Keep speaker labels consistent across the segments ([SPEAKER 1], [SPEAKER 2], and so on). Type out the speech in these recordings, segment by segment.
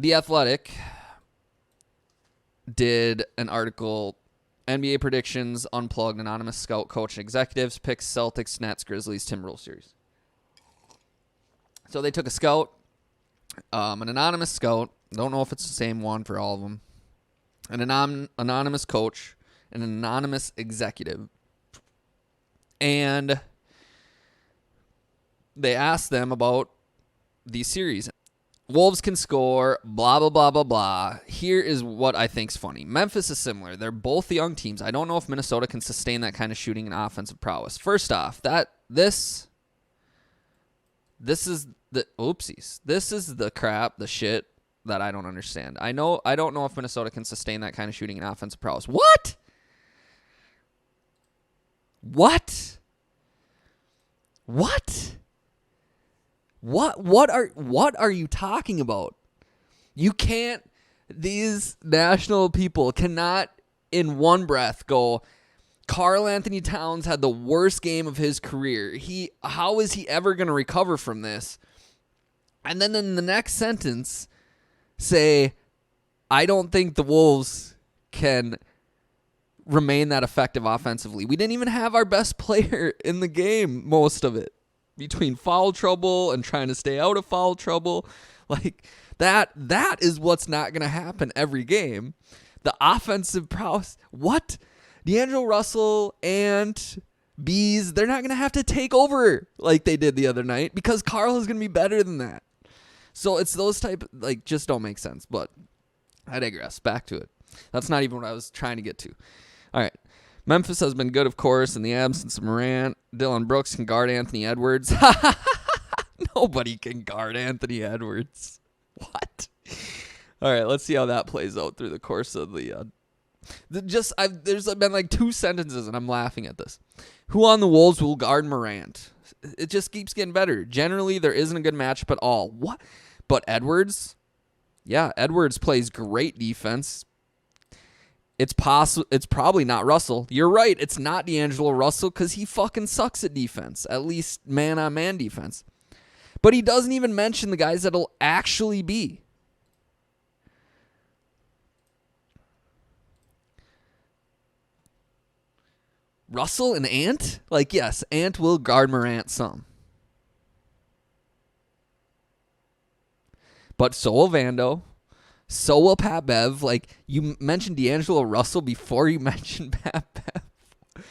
[SPEAKER 1] The Athletic did an article, NBA predictions, unplugged, anonymous scout, coach, and executives, picks Celtics, Nets, Grizzlies, Timberwolves series. So they took a scout, an anonymous scout, don't know if it's the same one for all of them, an anonymous coach, an anonymous executive, and they asked them about these series. Wolves can score, blah, blah, blah, blah, blah. Here is what I think's funny. Memphis is similar. They're both young teams. I don't know if Minnesota can sustain that kind of shooting and offensive prowess. First off, this is the oopsies. This is the crap, the shit that I don't understand. I don't know if Minnesota can sustain that kind of shooting and offensive prowess. What? What? What are you talking about? You can't, these national people cannot in one breath go, Karl Anthony Towns had the worst game of his career. How is he ever going to recover from this? And then in the next sentence say, I don't think the Wolves can remain that effective offensively. We didn't even have our best player in the game, most of it. Between foul trouble and trying to stay out of foul trouble. Like, that is what's not going to happen every game. The offensive prowess. What? D'Angelo Russell and Bees, they're not going to have to take over like they did the other night because Karl is going to be better than that. So it's those type, like, just don't make sense. But I digress. Back to it. That's not even what I was trying to get to. All right. Memphis has been good, of course, in the absence of Morant. Dylan Brooks can guard Anthony Edwards. Nobody can guard Anthony Edwards. What? All right, let's see how that plays out through the course of the... there's been like 2 sentences, and I'm laughing at this. Who on the Wolves will guard Morant? It just keeps getting better. Generally, there isn't a good matchup at all. What? But Edwards? Yeah, Edwards plays great defense. It's probably not Russell. You're right. It's not D'Angelo Russell because he fucking sucks at defense, at least man-on-man defense. But he doesn't even mention the guys that'll actually be. Russell and Ant? Like, yes, Ant will guard Morant some. But so will Vando. So will Pat Bev. Like, you mentioned D'Angelo Russell before you mentioned Pat Bev.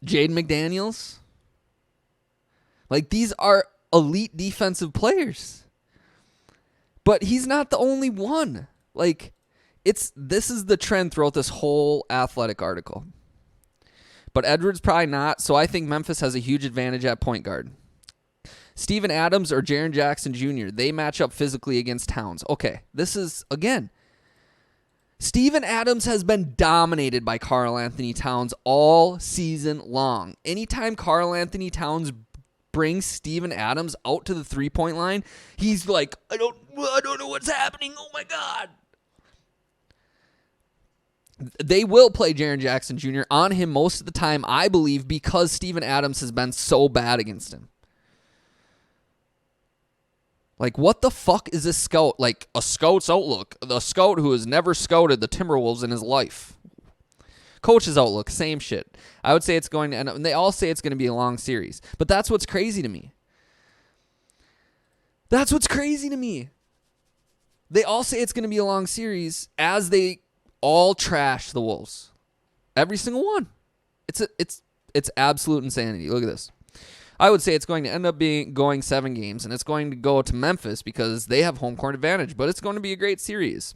[SPEAKER 1] Jaden McDaniels. Like, these are elite defensive players. But he's not the only one. Like, this is the trend throughout this whole Athletic article. But Edwards probably not, so I think Memphis has a huge advantage at point guard. Steven Adams or Jaren Jackson Jr., they match up physically against Towns. Okay, this is, again, Steven Adams has been dominated by Karl Anthony Towns all season long. Anytime Karl Anthony Towns brings Steven Adams out to the three-point line, he's like, I don't know what's happening. Oh, my God. They will play Jaren Jackson Jr. on him most of the time, I believe, because Steven Adams has been so bad against him. Like, what the fuck is this scout? Like, a scout's outlook. The scout who has never scouted the Timberwolves in his life. Coach's outlook, same shit. I would say it's going to end up, and they all say it's going to be a long series. But that's what's crazy to me. That's what's crazy to me. They all say it's going to be a long series as they all trash the Wolves. Every single one. It's absolute insanity. Look at this. I would say it's going to end up going 7 games, and it's going to go to Memphis because they have home court advantage, but it's going to be a great series.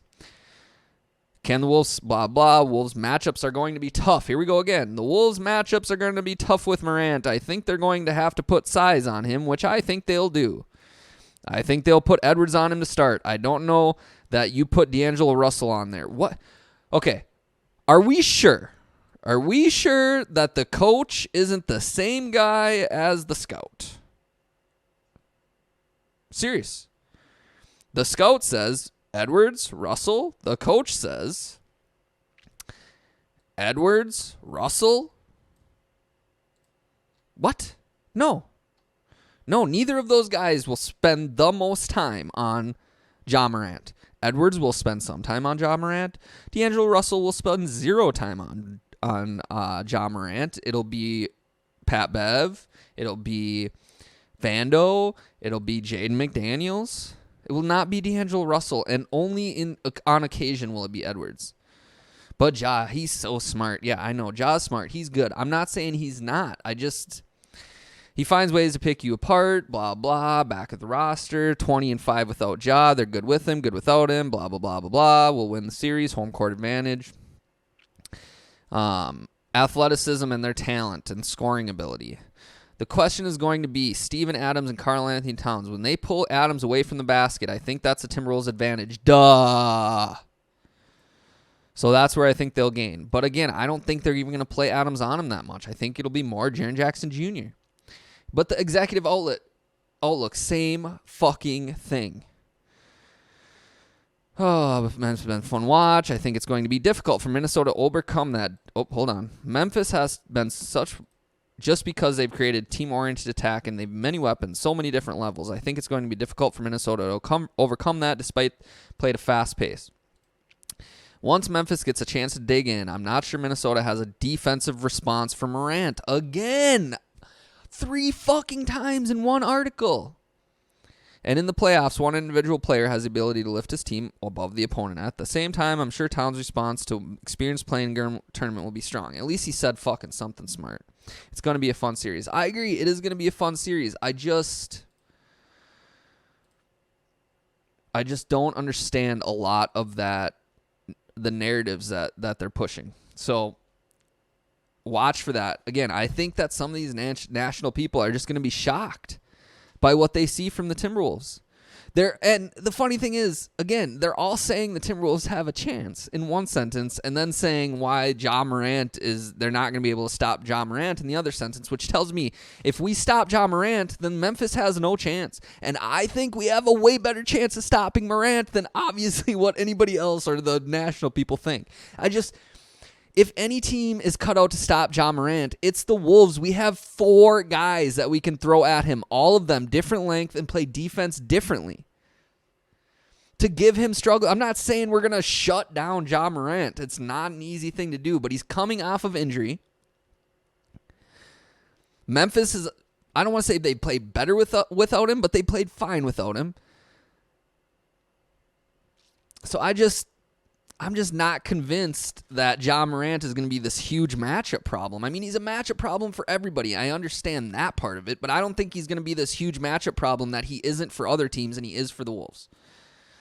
[SPEAKER 1] Can the Wolves, blah, blah, Wolves matchups are going to be tough. Here we go again. The Wolves matchups are going to be tough with Morant. I think they're going to have to put size on him, which I think they'll do. I think they'll put Edwards on him to start. I don't know that you put D'Angelo Russell on there. What? Okay. Are we sure? Are we sure that the coach isn't the same guy as the scout? Serious. The scout says Edwards, Russell. The coach says Edwards, Russell. What? No. No, neither of those guys will spend the most time on Ja Morant. Edwards will spend some time on Ja Morant. D'Angelo Russell will spend zero time on Ja Morant. It'll be Pat Bev. It'll be Vando. It'll be Jaden McDaniels. It will not be D'Angelo Russell, and only on occasion will it be Edwards. But Ja, he's so smart. Yeah, I know. Ja's smart. He's good. I'm not saying he's not. He finds ways to pick you apart, blah, blah, back at the roster, 20-5 without Ja. They're good with him, good without him, blah, blah, blah, blah, blah. We'll win the series, home court advantage. Athleticism and their talent and scoring ability. The question is going to be Steven Adams and Karl Anthony Towns. When they pull Adams away from the basket, I think that's the Timberwolves' advantage. Duh. So that's where I think they'll gain. But again, I don't think they're even going to play Adams on him that much. I think it'll be more Jaren Jackson Jr. But the executive outlook, same fucking thing. Oh, it's been a fun watch. I think it's going to be difficult for Minnesota to overcome that. Oh, hold on. Memphis has been just because they've created team-oriented attack and they've many weapons, so many different levels. I think it's going to be difficult for Minnesota to overcome that despite play at a fast pace. Once Memphis gets a chance to dig in, I'm not sure Minnesota has a defensive response for Morant. Again, 3 fucking times in one article. And in the playoffs, one individual player has the ability to lift his team above the opponent. At the same time, I'm sure Towns' response to experience playing in tournament will be strong. At least he said fucking something smart. It's going to be a fun series. I agree. It is going to be a fun series. I just don't understand a lot of that, the narratives that they're pushing. So watch for that. Again, I think that some of these national people are just going to be shocked by what they see from the Timberwolves. And the funny thing is, again, they're all saying the Timberwolves have a chance in one sentence and then saying why Ja Morant they're not going to be able to stop Ja Morant in the other sentence, which tells me if we stop Ja Morant, then Memphis has no chance. And I think we have a way better chance of stopping Morant than obviously what anybody else or the national people think. If any team is cut out to stop Ja Morant, it's the Wolves. We have 4 guys that we can throw at him, all of them different length and play defense differently. To give him struggle, I'm not saying we're going to shut down Ja Morant. It's not an easy thing to do, but he's coming off of injury. Memphis is, I don't want to say they played better without him, but they played fine without him. So I'm just not convinced that Ja Morant is going to be this huge matchup problem. I mean, he's a matchup problem for everybody. I understand that part of it, but I don't think he's going to be this huge matchup problem that he isn't for other teams and he is for the Wolves.